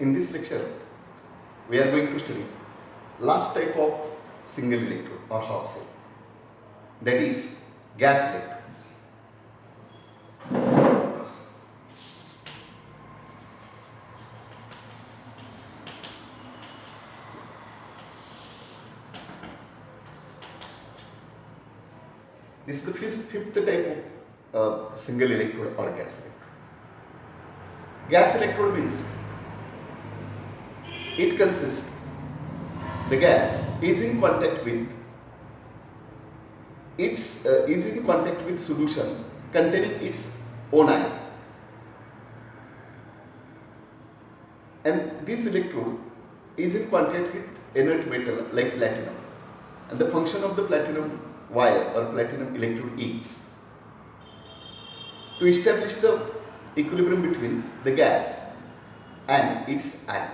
In this lecture, we are going to study last type of single electrode or half cell, that is gas electrode. This is the fifth type of single electrode or gas electrode. Gas electrode means it consists, the gas is in contact with solution containing its own ion, and this electrode is in contact with inert metal like platinum, and the function of the platinum wire or platinum electrode is to establish the equilibrium between the gas and its ion,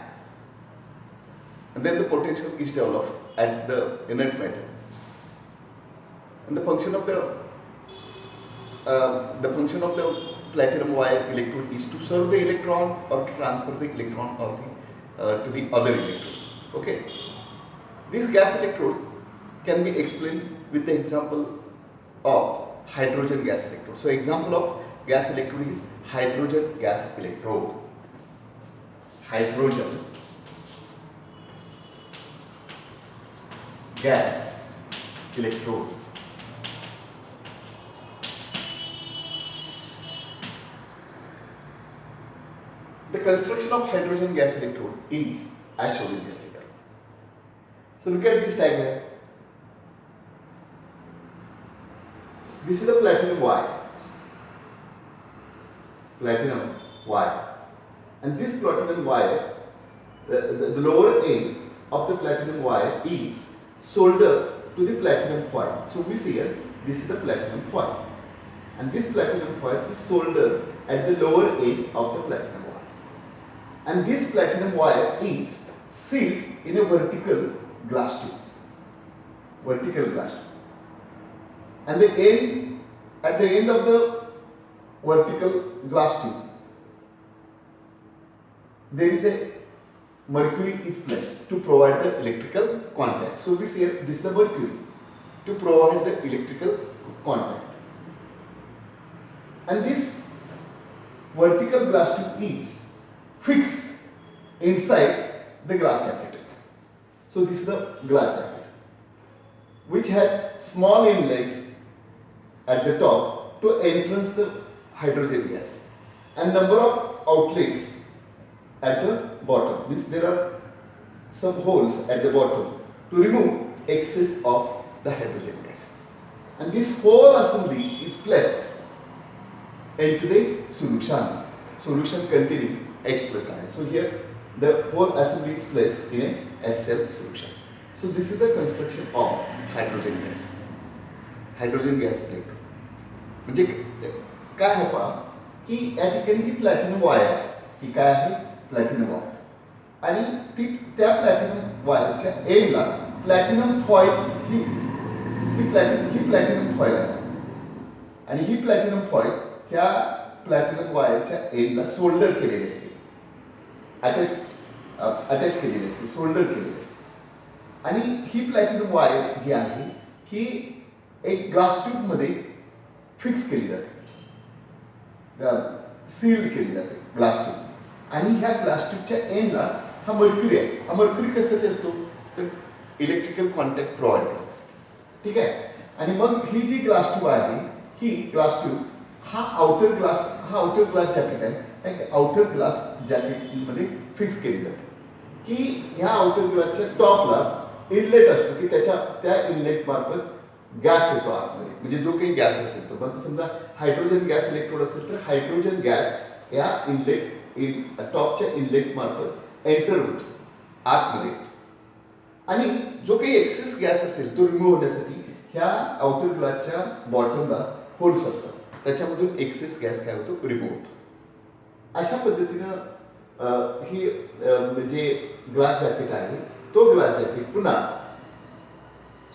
and then the potential is developed at the inert metal, and the function of the platinum wire electrode is to serve the electron or to transfer the electron or to the other electrode. Okay, this gas electrode can be explained with the example of hydrogen gas electrode. So example of gas electrode is hydrogen gas electrode. Hydrogen gas electrode. The construction of hydrogen gas electrode is as shown in this figure. So look at this diagram. This is the platinum wire. Platinum wire. And this platinum wire, the lower end of the platinum wire is soldered to the platinum foil. So we see here, this is the platinum foil. And this platinum foil is soldered at the lower end of the platinum wire. And this platinum wire is sealed in a vertical glass tube. Vertical glass tube. And at the end of the vertical glass tube, there is a mercury is placed to provide the electrical contact. So we see here, this is the mercury to provide the electrical contact. And this vertical glass tube is fixed inside the glass jacket. So this is the glass jacket, which has small inlet at the top to entrance the hydrogen gas, and number of outlets at the bottom. Means there are some holes at the bottom to remove excess of the hydrogen gas. And this whole assembly is placed into the solution containing H plus ion. So here the whole assembly is placed in a HCl solution. So this is the construction of hydrogen gas. Hydrogen gas electrode. म्हणजे काय आहे पहा की या ठिकाणी ही platinum wire आहे, ही काय आहे प्लॅटिनम वायर, आणि ती त्या प्लॅटिनम वायरच्या एंडला प्लॅटिनम फॉईल ही प्लॅटिनम फॉईल आहे, आणि ही प्लॅटिनम फॉईल ह्या प्लॅटिनम वायरच्या एंडला सोल्डर केलेली असते, अटॅच केलेली असते, सोल्डर केलेली असते. आणि ही प्लॅटिनम वायर जी आहे ही एक ग्लास ट्यूब मध्ये फिक्स केली जाते, सील केली जाते ग्लास ट्यूब, आणि ह्या ग्लास ट्यूबच्या एंडला हा मर्क्युरी आहे. हा मर्क्युरी कशासाठी असतो तर इलेक्ट्रिकल कॉन्टॅक्ट प्रोव्हाइड करत असते. ठीक आहे, आणि मग ही जी ग्लास ट्यूब आहे, ही ग्लास ट्यूब हा आउटर ग्लास जॅकेट आहे, आउटर ग्लास जॅकेट मध्ये फिक्स केली जाते, की ह्या आउटर ग्लासच्या टॉपला इनलेट असतो, की त्या इनलेट मार्फत गॅस येतो आतमध्ये, म्हणजे जो काही गॅस असेल तो. पण समजा हायड्रोजन गॅस इलेक्ट्रोड असेल तर हायड्रोजन गॅस या टॉपच्या इनलेट मार्फत एंटर होतो, आतमध्ये येतो, आणि जो काही एक्सेस गॅस असेल तो रिमूव्ह होण्यासाठी ह्या आउटर ग्लासच्या बॉटमला होल्स असतात, त्याच्यामधून एक्सेस गॅस काय होतो रिमूव्ह होतो. अशा पद्धतीनं ही जे ग्लास जॅकेट आहे तो ग्लास जॅकेट पुन्हा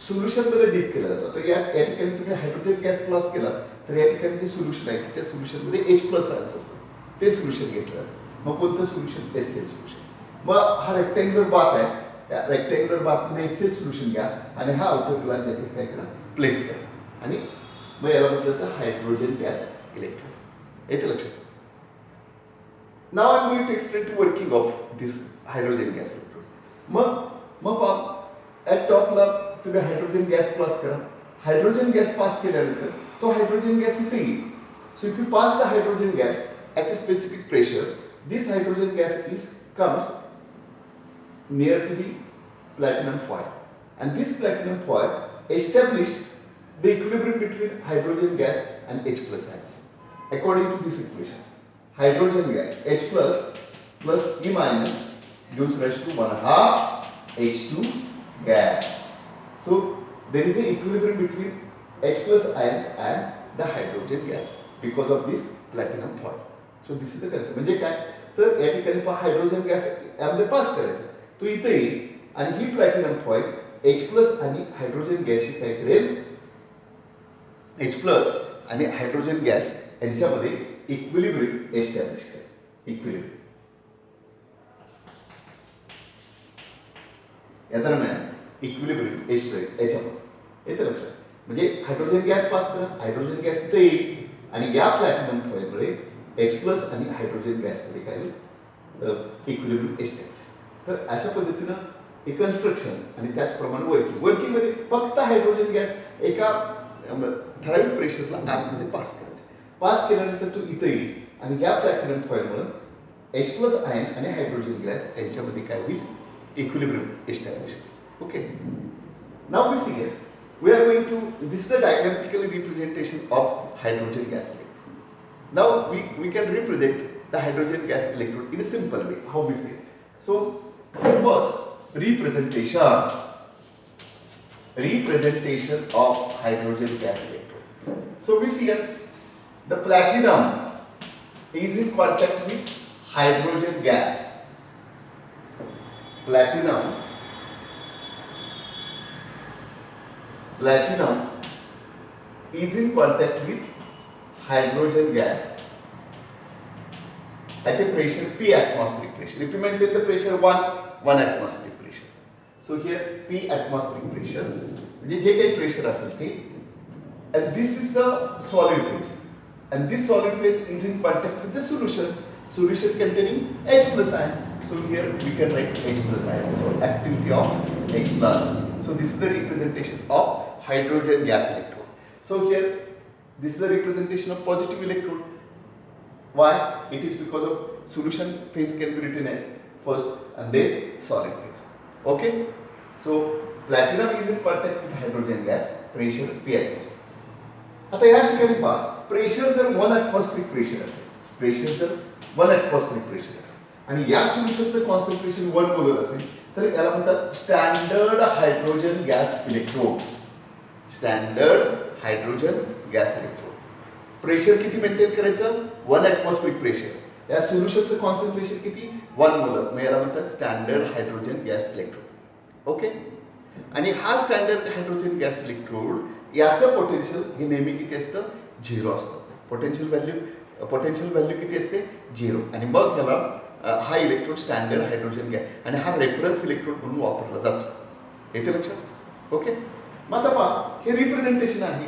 सोल्युशन मध्ये डीप केला जातो. तर या ठिकाणी तुम्ही हायड्रोजन गॅस प्लस केला तर या ठिकाणी जे सोल्युशन आहे त्या सोल्युशन मध्ये H+ आयन्स असतात, ते सोल्युशन घेतलं जातं. मग कोणतं सोल्युशन? HCl solution. मग हा रेक्टँग्युलर बाथ आहे, त्या रेक्टँग्युलर बाथमध्ये सेल सोल्युशन घ्या आणि हा आउटर ग्लास जॅकेट काय करा प्लेस करा आणि मग याला म्हटलं तर हायड्रोजन गॅस इलेक्ट्रोड. येते लक्षात. Now I'm going to explain the working of this hydrogen gas electrode. Mug at top ला तुम्ही हायड्रोजन गॅस पास करा. हायड्रोजन गॅस पास केल्यानंतर तो हायड्रोजन गॅस इथे येईल. So if you pass the hydrogen gas at a specific pressure, this hydrogen gas comes near to the platinum foil, and this platinum foil established the equilibrium between hydrogen gas and H plus ions. According to this equation, hydrogen gas H plus E minus gives rise to 1/2 H2 gas. So there is an equilibrium between H plus ions and the hydrogen gas because of this platinum foil. So this is the concept. म्हणजे काय तर या ठिकाणी hydrogen gas यामध्ये पास करायचा, तो इथे येईल आणि ही प्लॅटिनम फॉईल H प्लस आणि हायड्रोजन गॅसची काय करेल, H प्लस आणि हायड्रोजन गॅस यांच्यामध्ये इक्विलिब्रियम एस्टॅब्लिश करेल. इक्विलिब्रियम या दरम्यान इक्विलिब्रियम याच्यामध्ये येते लक्षात. म्हणजे हायड्रोजन गॅस पास करा, हायड्रोजन गॅस इथे येईल आणि या प्लॅटिनम फॉईलमुळे H प्लस आणि हायड्रोजन गॅसमध्ये काय होईल, इक्विलिब्रियम एस्टॅब्लिश. तर अशा पद्धतीनं हे कन्स्ट्रक्शन आणि त्याचप्रमाणे वर्किंगमध्ये फक्त हायड्रोजन गॅस एका ठराविक प्रेशरला आतमध्ये पास करायचे. पास केल्यानंतर तो इथे येईल आणि या प्लॅटिनम फॉईलमुळे H प्लस आयन आणि हायड्रोजन गॅस यांच्यामध्ये काय होईल, equilibrium establish. Okay. Now we see here we are going to, this is the diagrammatical representation of hydrogen gas electrode. Now we can represent the hydrogen gas electrode in a simple way. How we say? So first representation of hydrogen gas electrode. So we see here the platinum is in contact with hydrogen gas. Platinum is in contact with hydrogen gas at a pressure P atmospheric pressure. If you maintain the pressure 1 atmospheric pressure. So here P atmospheric pressure, जे काही pressure असेल ते, and this is the solid phase, and this solid phase is in contact with the solution containing H plus ion. So here we can write H plus ion. So activity of H plus. So this is the representation of hydrogen gas electrode. So here this is the representation of positive electrode. Why? It is because of solution phase can be written as first and then solid phase. Okay. So platinum is in contact with hydrogen gas, pressure P atmosphere. आता या ठिकाणी पहा, pressure जर 1 atmospheric pressure असेल, pressure जर 1 atmospheric pressure असेल आणि या सोल्युशनचं कॉन्सन्ट्रेशन 1 मोलर असेल तर याला म्हणतात standard hydrogen gas electrode. Standard hydrogen gas electrode. Pressure किती मेंटेन करायचं, 1 atmospheric प्रेशर. या सोल्युशनचं कॉन्सन्ट्रेशन किती, 1 मोलर. मग याला म्हणतात standard hydrogen gas electrode. Okay. आणि हा स्टँडर्ड हायड्रोजन गॅस इलेक्ट्रोड याचं पोटेन्शियल हे नेहमी किती असतं, 0 असतं. पोटेन्शियल व्हॅल्यू किती असते, 0. आणि मग याला हा इलेक्ट्रोड स्टँडर्ड हायड्रोजन गॅस आणि हा रेफरन्स इलेक्ट्रोड म्हणून वापरला जातो. येते लक्षात. ओके. मग आता पहा, हे रिप्रेझेंटेशन आहे.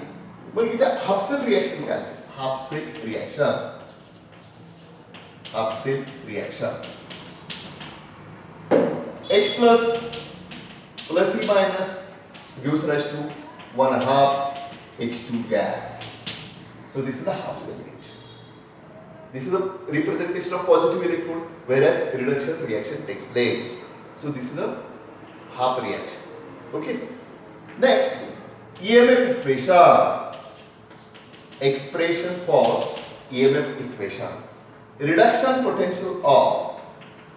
मग इथे हाफसेल रिॲक्शन काय असेल, half cell reaction H plus E minus gives rise to 1/2 H2 gas. So this is the half-cell reaction. This is the representation of positive electrode, whereas reduction reaction takes place. So this is the half reaction. Okay. Next, EMF equation. Expression for EMF equation. Reduction potential of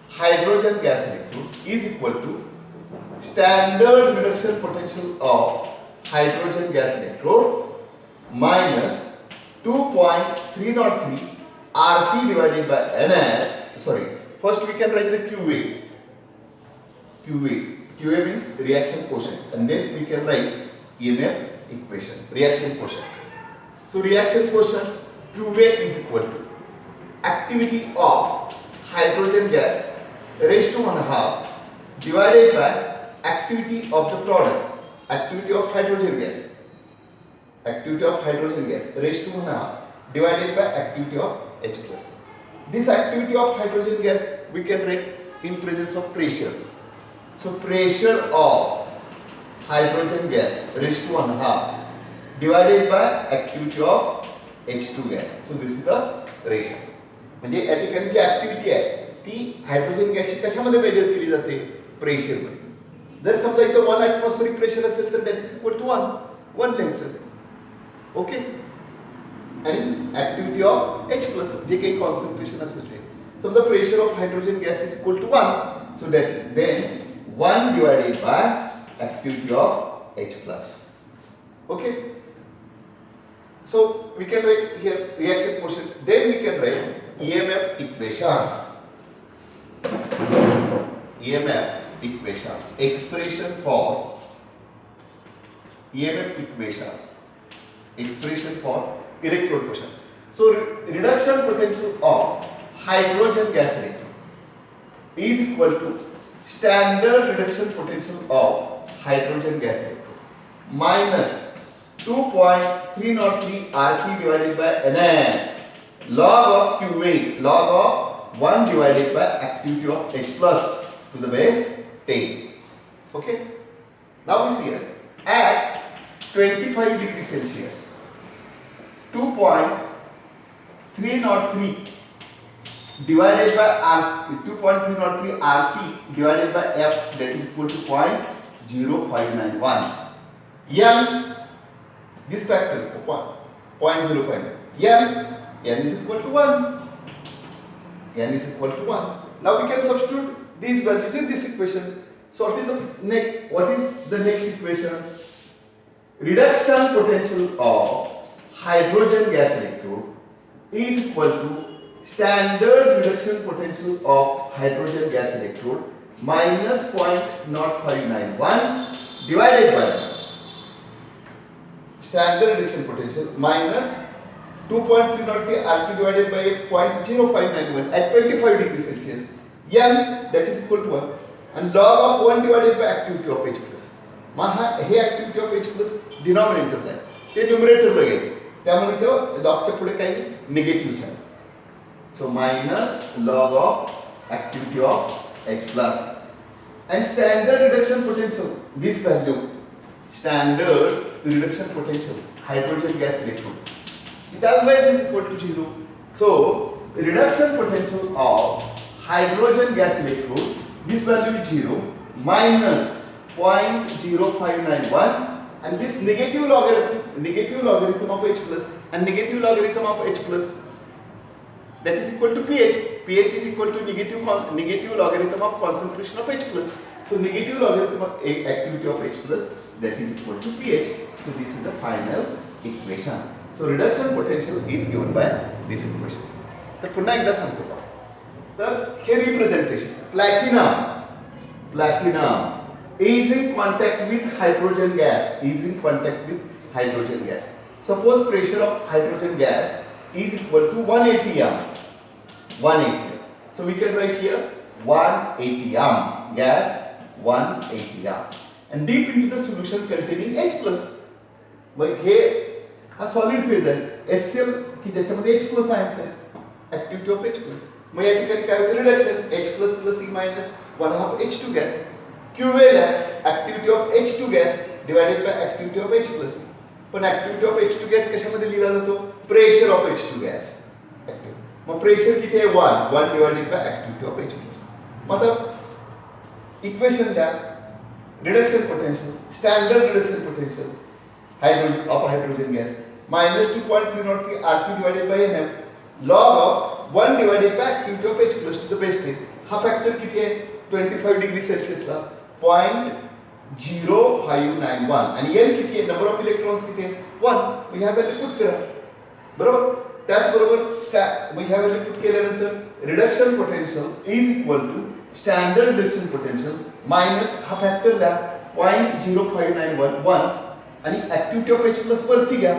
hydrogen gas electrode is equal to standard reduction potential of hydrogen gas electrode minus 2.303 RT divided by NR. Sorry, first we can write the QA. QA means reaction quotient, and then we can write EMF equation, reaction quotient. So reaction quotient QA is equal to activity of hydrogen gas raised to 1/2 divided by activity of the product, activity of hydrogen gas, raised to 1/2 divided by activity of H plus. This activity of hydrogen gas we can write in presence of pressure. So pressure of hydrogen gas raised to 1/2 divided by activity of H2 gas. So this is the ratio. म्हणजे या ठिकाणी जी activity आहे ती hydrogen गॅसची कशामध्ये major केली जाते? Pressure मध्ये. जर समजा इथं 1 ऍटमॉस्फेरिक प्रेशर असेल तर दॅट इज इक्वल टू 1 लिहायचं. ओके. आणि ऍक्टिव्हिटी ऑफ H प्लस जे काही कॉन्सन्ट्रेशन असेल ते. समजा pressure of hydrogen gas is equal to 1. So that then 1 divided by activity of H plus. Okay. So we can write here reaction quotient. Then we can write EMF equation. Expression for EMF equation. Expression for electrode quotient. So reduction potential of hydrogen gas electrode is equal to standard reduction potential of hydrogen gas electrode minus 2.303 RT divided by Nm log of QA log of 1 divided by activity of H plus to the base 10. Okay. Now we see here at 25 degrees Celsius 2.303 divided by 2.303 RT divided by F that is equal to 0.0591. M this factor 0.05. N is equal to 1. N is equal to 1. Now we can substitute these values in this equation. So what is the next equation? Reduction potential of hydrogen gas electrode is equal to standard reduction potential of hydrogen gas electrode minus 0.0591 divided by standard reduction potential minus 2.303 RT divided by 0.0591 at 25 degrees Celsius. N that is equal to 1 and log of 1 divided by activity of H plus. हे activity of H plus denominator आहे ते numerator ला घ्यायचं त्यामुळे इथं लॉगच्या पुढे काही negative sign. So minus log of activity of H plus and standard reduction potential this value standard reduction potential hydrogen gas electrode it always is equal to 0. So reduction potential of hydrogen gas electrode this value is 0 minus 0.0591 and this negative logarithm of H plus and negative logarithm of H plus that is equal to pH. pH is equal to negative logarithm of concentration of H plus. So negative logarithm of activity of H plus that is equal to pH. So this is the final equation. So reduction potential is given by this equation. तर पुन्हा एकदा सांगतो का तर हे representation platinum is in contact with hydrogen gas. Suppose pressure of hydrogen gas is equal to 180 amp. So we can write here 180 amp gas 180 amp and deep into the solution containing H plus. मग हे हा solid phase आहे HCl की ज्याच्यामध्ये H plus ions आहे activity of H plus. मग या ठिकाणी काय होतं reduction H plus plus E minus 1/2 H2 gas. QL आहे activity of H2 gas divided by activity of H plus. पण ऍक्टिव्हिटी ऑफ H2 gas कशामध्ये लिहिला जातो? Pressure of H2 gas. Mug pressure किती आहे 1 divided by activity of H plus. मग आता equation द्या reduction potential standard reduction potential hydrogen gas minus 2.303 RT divided by Nm log of 1 divided by activity of H plus to the base 10. हा factor किती आहे 25 degree Celsius ला 0.0591 आणि N किती आहे number of electrons किती आहे 1. मग ह्या व्हॅल्यू पुट करा बरोबर. त्याचबरोबर मग ह्या व्हॅल्यू पुट केल्यानंतर reduction potential is equal to standard reduction potential minus हा फॅक्टर द्या 0.0591 आणि ऍक्टिव्हिटी ऑफ H प्लस वरती घ्या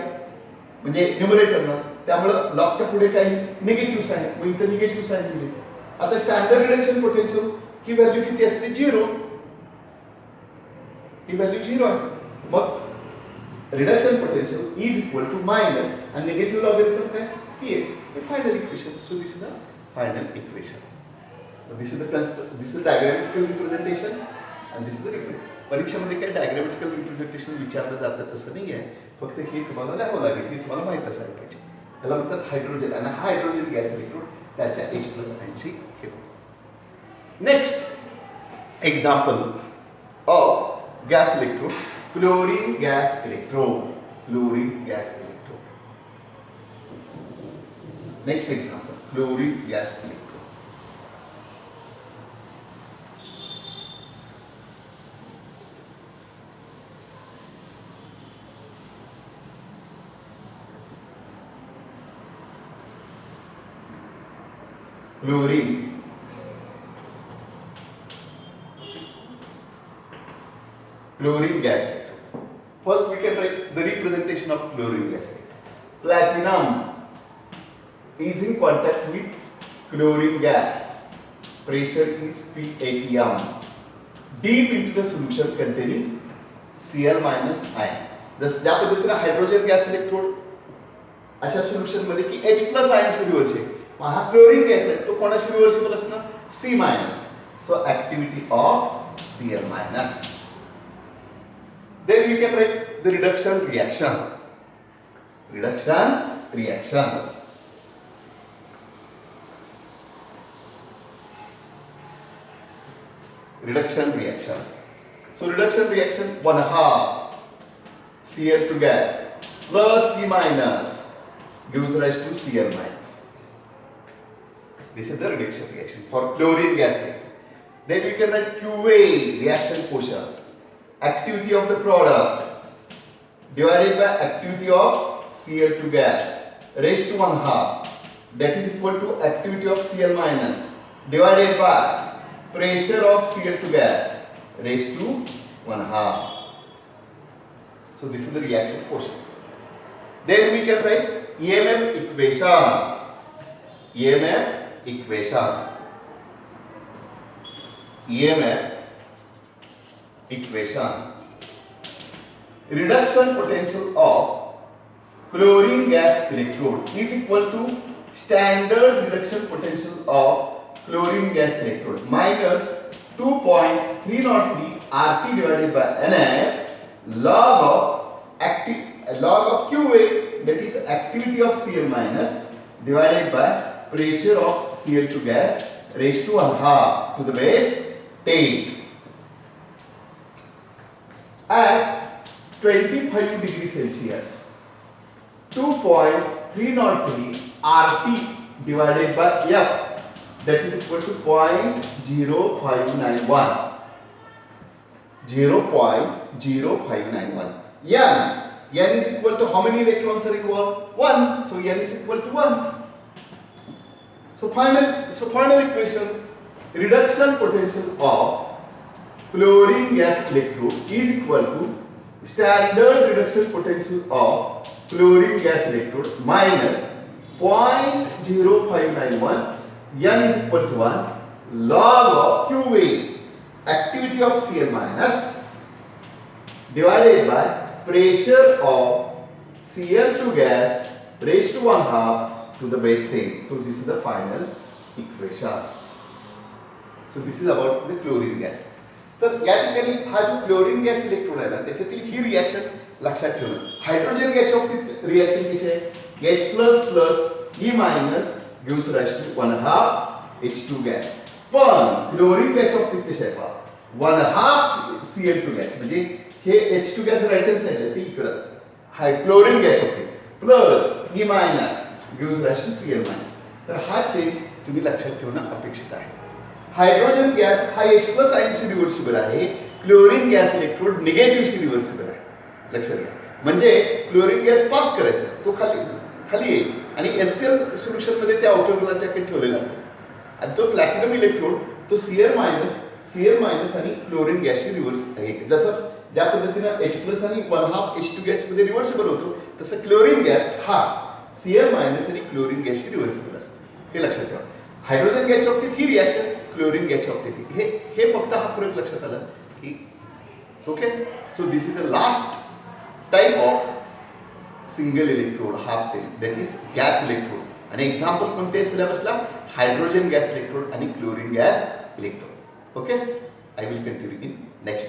म्हणजे न्यूमरेटरला त्यामुळे लॉगच्या पुढे काही निगेटिव्ह साइन मग इथे निगेटिव्ह साइन दिले. आता स्टँडर्ड रिडक्शन पोटेंशियल ही व्हॅल्यू किती असते 0. ही व्हॅल्यू 0 आहे. मग reduction potential is equal to minus आणि निगेटिव्ह लॉगरिथम काय pH. हे final equation. So this is the final equation. This is diagrammatical representation आणि दिस इज द रिफ्लेक्ट. परीक्षेमध्ये काय डायग्रामॅटिकल रिप्रेझेंटेशन विचारलं जातच असं नाही आहे. फक्त हे तुम्हाला लिहावं लागेल, हे तुम्हाला माहित असायला पाहिजे. त्याला म्हणतात हायड्रोजन आणि हा हायड्रोजन गॅस इलेक्ट्रोड त्याच्या H+ आयनशी ठेवतो. Next example of gas electrode, chlorine gas electrode. Chlorine gas electrode. Next example, chlorine gas electrode. Chlorine gas electrode. First we can write the representation of chlorine gas electrode. Platinum is in contact with chlorine gas. Pressure is P atm. Deep into the solution containing Cl- ion. जस ज्या पद्धतीने hydrogen gas electrode अशा solution मध्ये की H+ आयनशी reversible. हा chlorine gas आहे तो कोणाशी रिव्हर्सिबल असणार C-. So activity of Cl-. Then you can write the reduction reaction. Reduction reaction. Reduction reaction. So reduction reaction 1/2 Cl2 gas plus C- gives rise to Cl-. This is the reduction reaction for chlorine gas. Then we can write QA reaction quotient. Activity of the product divided by activity of Cl2 gas raised to 1/2. That is equal to activity of Cl- divided by pressure of Cl2 gas raised to 1/2. So this is the reaction quotient. Then we can write EMF equation. EMF equation. EMF equation. Reduction potential of chlorine gas electrode is equal to standard reduction potential of chlorine gas electrode minus 2.303 RT divided by NF log of QA, that is activity of Cl- divided by pressure of Cl2 gas raised to 1/2 to the base 10. At 25 degrees Celsius, 2.303 RT divided by F, that is equal to 0.0591. 0.0591. N is equal to how many electrons are involved? 1. So N is equal to 1. So final equation, reduction potential of chlorine gas electrode is equal to standard reduction potential of chlorine gas electrode minus 0.0591. N is equal to 1 log of QA, activity of Cl- divided by pressure of Cl2 gas raised to 1/2 to the base 10. So this is the final equation. So this is about the chlorine gas. तर या ठिकाणी हा जो chlorine gas electrode आहे ना त्याच्यातील ही reaction लक्षात ठेवणं. Hydrogen गॅसच्या बाबतीत रिएक्शन कशी आहे? H++ E- gives rise to 1/2 H2 gas. पण क्लोरीन गॅसच्या बाबतीत कशी आहे पहा, 1/2 Cl2 गॅस म्हणजे हे H2 gas right hand side आहे ते इकडं हाय क्लोरीन गॅसच्या बाबतीत plus E- gives rise to Cl-. तर हा चेंज तुम्ही लक्षात ठेवणं अपेक्षित आहे. हायड्रोजन गॅस हा H+ आयनशी रिव्हर्सिबल आहे, क्लोरीन गॅस इलेक्ट्रोड निगेटिव्हशी रिव्हर्सिबल आहे. लक्षात घ्या. म्हणजे क्लोरीन गॅस पास करायचा तो खाली येईल आणि HCl सोल्युशन मध्ये त्या आउटर ग्लासच्या ठेवलेला असेल आणि तो प्लॅटिनम इलेक्ट्रोड तो Cl- आणि क्लोरीन गॅसशी रिव्हर्स आहे. जसं ज्या पद्धतीने H+ आणि 1/2 H2 गॅस मध्ये रिव्हर्सिबल होतो तसं क्लोरीन गॅस हा Cl- आणि क्लोरीन गॅसशी रिव्हर्सिबल असतो. हे लक्षात ठेवा. हायड्रोजन गॅसच्या बाबतीत ही रिएक्शन क्लोरीन गॅसच्या बाबतीत हे फक्त हा फरक लक्षात आला की okay. So this is the last type of single electrode half cell, that is gas electrode. आणि एक्झाम्पल कोणते सिलेबसला हायड्रोजन गॅस इलेक्ट्रोड आणि chlorine gas electrode. Okay, I will continue in next.